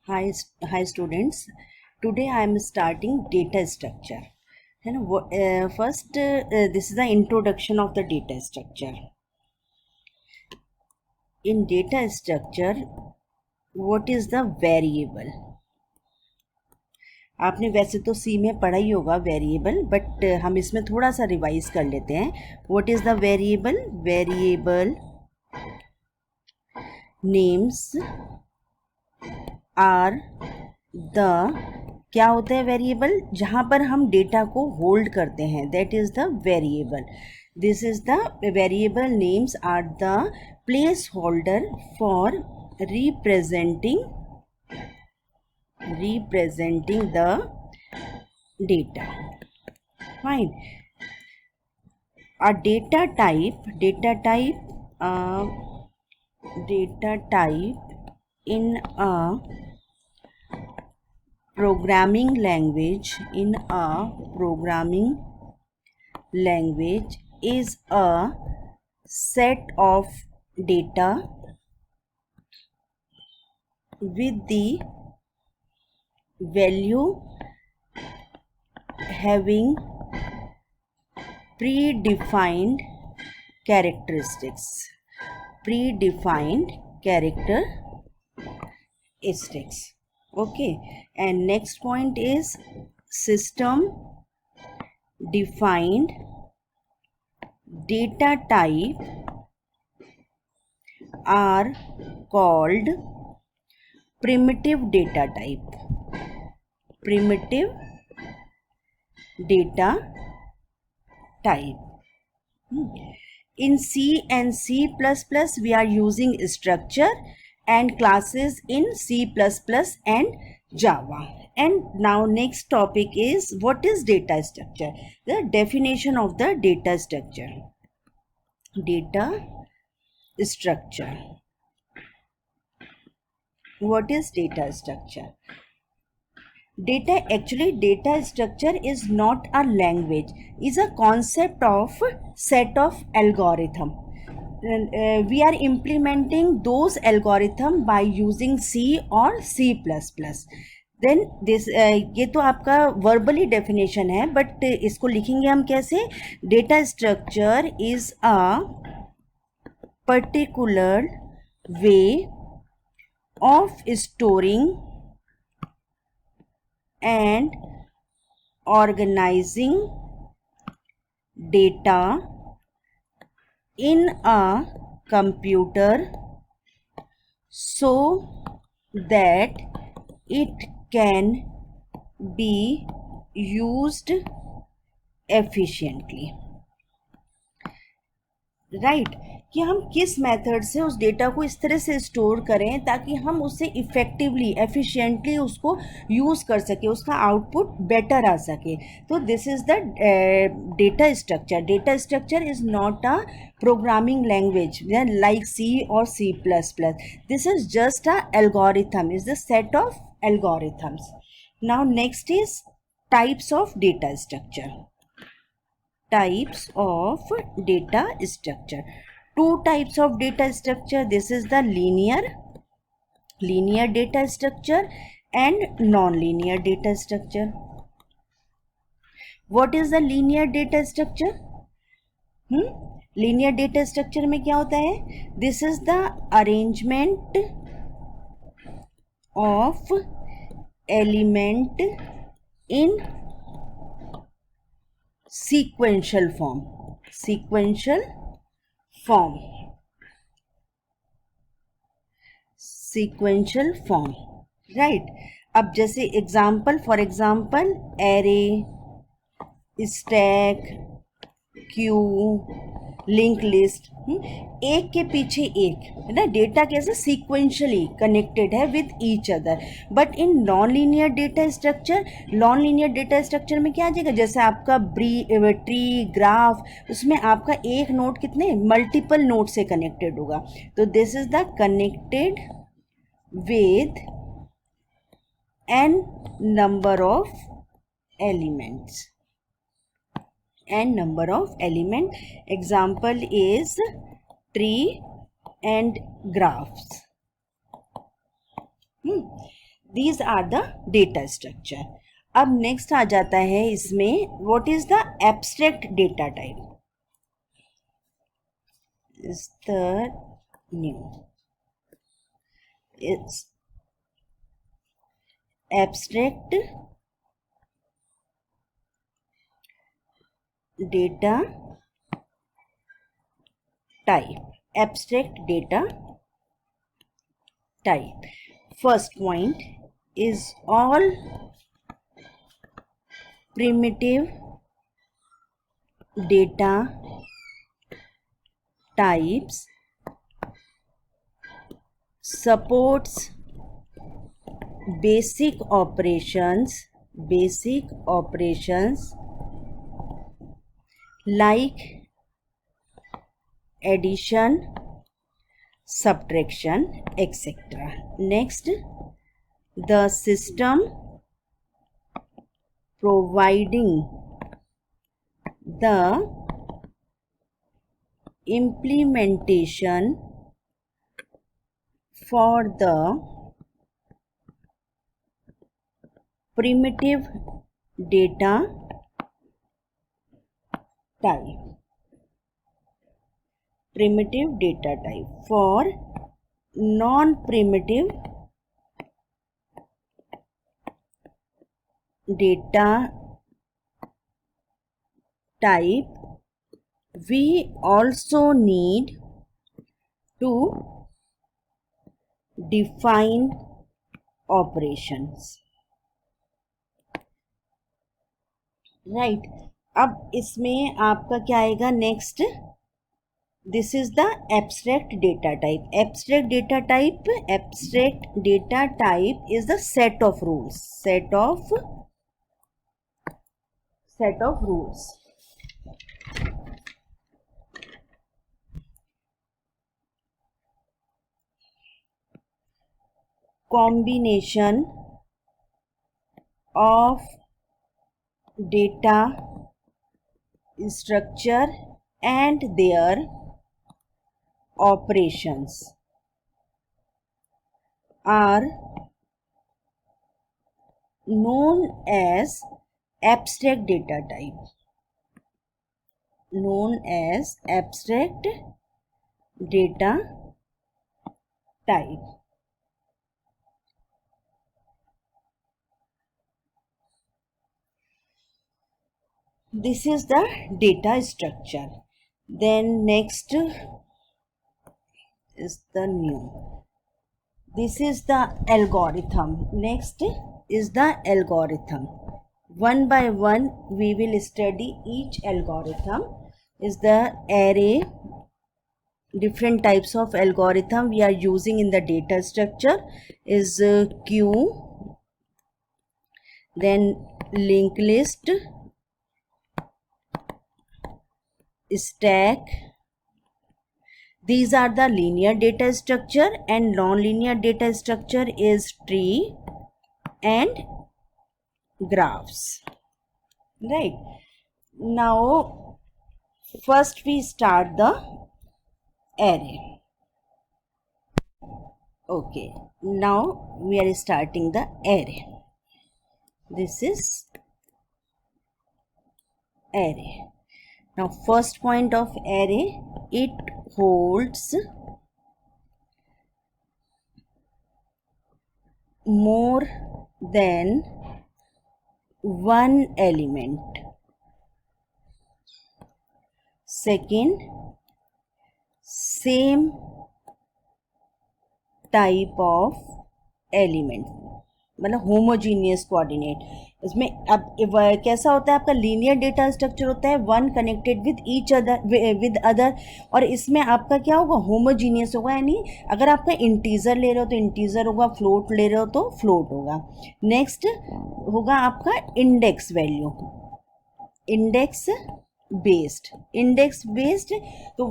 Hi students. Today I am starting data structure. First, this is the introduction of the data structure. In data structure, what is the variable? आपने वैसे तो सी में पढ़ा ही होगा variable, but हम इसमें थोड़ा सा रिवाइज कर लेते हैं. What is the variable? Variable names are the, क्या होता है वेरिएबल? जहाँ पर हम डेटा को होल्ड करते हैं, that is the variable. This is the variable names are the place holder for representing the data. Fine. A data type in a programming language is a set of data with the value having predefined characteristics. Okay, and next point is system defined data type are called primitive data type. In C and C++, we are using structure and classes in C++ and Java. And now next topic is, what is data structure? The definition of the data structure. What is data structure? Data structure is not a language, is a concept of set of algorithm. We are implementing those algorithm by using C or C++. Then this ये तो आपका verbally definition है, but इसको लिखेंगे हम कैसे? Data structure is a particular way of storing and organizing data in a computer so that it can be used efficiently. Right कि हम किस मेथड से उस डेटा को इस तरह से स्टोर करें ताकि हम उससे इफ़ेक्टिवली एफिशिएंटली उसको यूज़ कर सके, उसका आउटपुट बेटर आ सके. तो this is the data structure is not a programming language like C or C++. This is just a algorithm, is the set of algorithms. Now next is types of data structure. Types of data structure. Two types of data structure. This is the linear data structure and non-linear data structure. What is the linear data structure? Linear data structure में क्या होता है? This is the arrangement of element in sequential form. Right. अब जैसे example, for example array, stack, Q, link list, एक के पीछे एक है ना. डेटा कैसे सीक्वेंशियली कनेक्टेड है with each other. But in non linear data structure में क्या आ जाएगा? जैसे आपका ट्री ग्राफ, उसमें आपका एक नोड कितने मल्टीपल नोड से कनेक्टेड होगा. तो this is the connected with n number of elements. Example is tree and graphs. These are the data structure. अब नेक्स्ट आ जाता है इसमें what is the abstract data type. Is the new it's abstract data type. Abstract data type. First point is all primitive data types supports basic operations like addition, subtraction, etc. Next, the system providing the implementation for the primitive data type. Primitive data type. For non-primitive data type, we also need to define operations. Right. अब इसमें आपका क्या आएगा next. This is the abstract data type. Abstract data type is the set of rules. Set of rules. Combination of data structure and their operations are known as abstract data type. Known as abstract data type. This is the data structure. Then next is the new. This is the algorithm. Next is the algorithm. One by one we will study each algorithm. Is the array, different types of algorithm we are using in the data structure is queue, then linked list, stack. These are the linear data structure, and non-linear data structure is tree and graphs. Right. Now first we start the array. Okay, now we are starting the array. This is array. Now first point of array, it holds more than one element. Second, same type of element, मतलब homogeneous coordinate. इसमें अब कैसा होता है आपका linear data structure होता है one connected with each other with other, और इसमें आपका क्या होगा होमोजीनियस होगा, यानी अगर आपका इंटीजर ले रहे हो तो इंटीजर होगा, फ्लोट ले रहे हो तो फ्लोट होगा. नेक्स्ट होगा आपका इंडेक्स वैल्यू, इंडेक्स बेस्ड. तो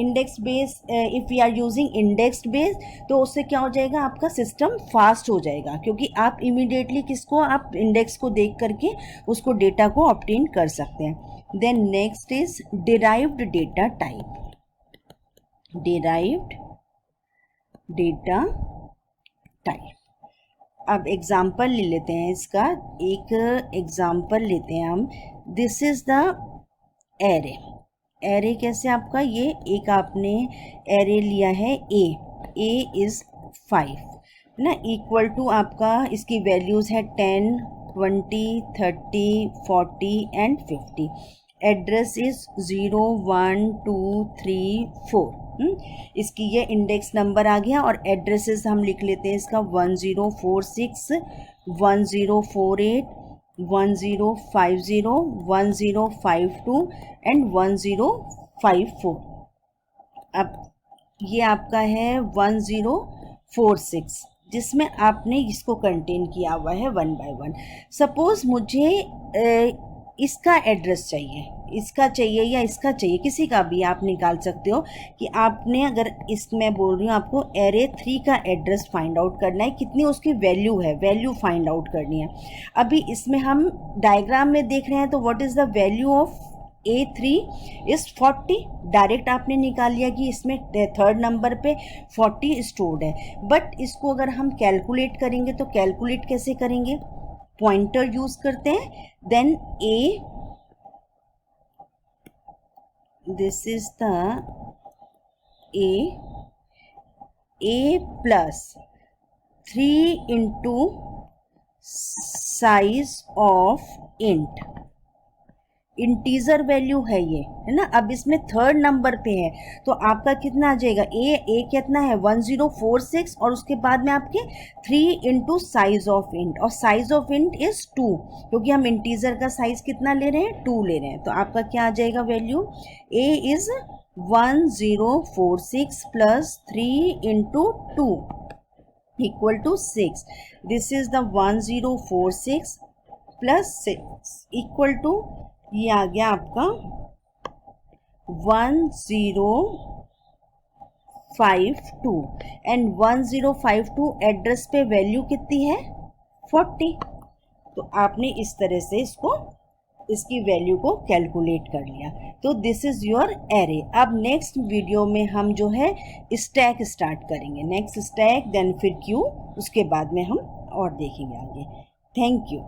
index based if we are using index based तो उससे क्या हो जाएगा आपका सिस्टम फास्ट हो जाएगा, क्योंकि आप इमीडिएटली किसको आप इंडेक्स को देख करके उसको डेटा को ऑब्टेन कर सकते हैं. Then next is derived data type. Derived data type. अब एग्जाम्पल ले लेते हैं इसका, एक एग्जाम्पल लेते हैं हम। This is the array. Array कैसे आपका, ये एक आपने एरे लिया है ए इज़ 5 ना, इक्वल टू आपका इसकी वैल्यूज़ है 10, 20, 30, 40 एंड 50। Address is 0, 1, 2, 3, 4। इसकी ये इंडेक्स नंबर आ गया और एड्रेसेस हम लिख लेते हैं इसका 1046, 1048, 1050, 1052 एंड 1054। अब ये आपका है 1046, जिसमें आपने इसको कंटेन किया हुआ है 1 बाय 1। सपोज़ मुझे इसका एड्रेस चाहिए, इसका चाहिए या इसका चाहिए, किसी का भी आप निकाल सकते हो कि आपने, अगर इसमें बोल रही हूँ आपको एरे 3 का एड्रेस फाइंड आउट करना है, कितनी उसकी वैल्यू है, वैल्यू फाइंड आउट करनी है। अभी इसमें हम डायग्राम में देख रहे हैं, तो what is the value of A3 is 40। Direct आपने निकाल लिया कि इसमें थर्ड नंबर पे 40 स्टोर्ड है। बट इसको अगर हम कैलकुलेट करेंगे तो कैलकुलेट कैसे करेंगे, पॉइंटर यूज करते हैं। Then A, this is the A plus 3 into size of int, integer value है ये, है ना। अब इसमें थर्ड नंबर पे है तो आपका कितना आ जाएगा, ए कितना है 1046 और उसके बाद में आपके 3 इंटू साइज ऑफ इंट, और साइज ऑफ इंट इज 2, क्योंकि हम इंटीजर का साइज कितना ले रहे हैं, 2 ले रहे हैं। तो आपका क्या आ जाएगा value, A is 1046 plus 3 into 2 equal to 6। This is the 1046 plus 6 equal to, ये आ गया आपका 1052 एंड 1052 एड्रेस पे वैल्यू कितनी है 40। तो आपने इस तरह से इसको, इसकी वैल्यू को कैलकुलेट कर लिया। तो दिस इज़ योर एरे। अब नेक्स्ट वीडियो में हम जो है स्टैक स्टार्ट करेंगे, नेक्स्ट स्टैक, देन फिर क्यू, उसके बाद में हम और देखेंगे आगे। Thank you.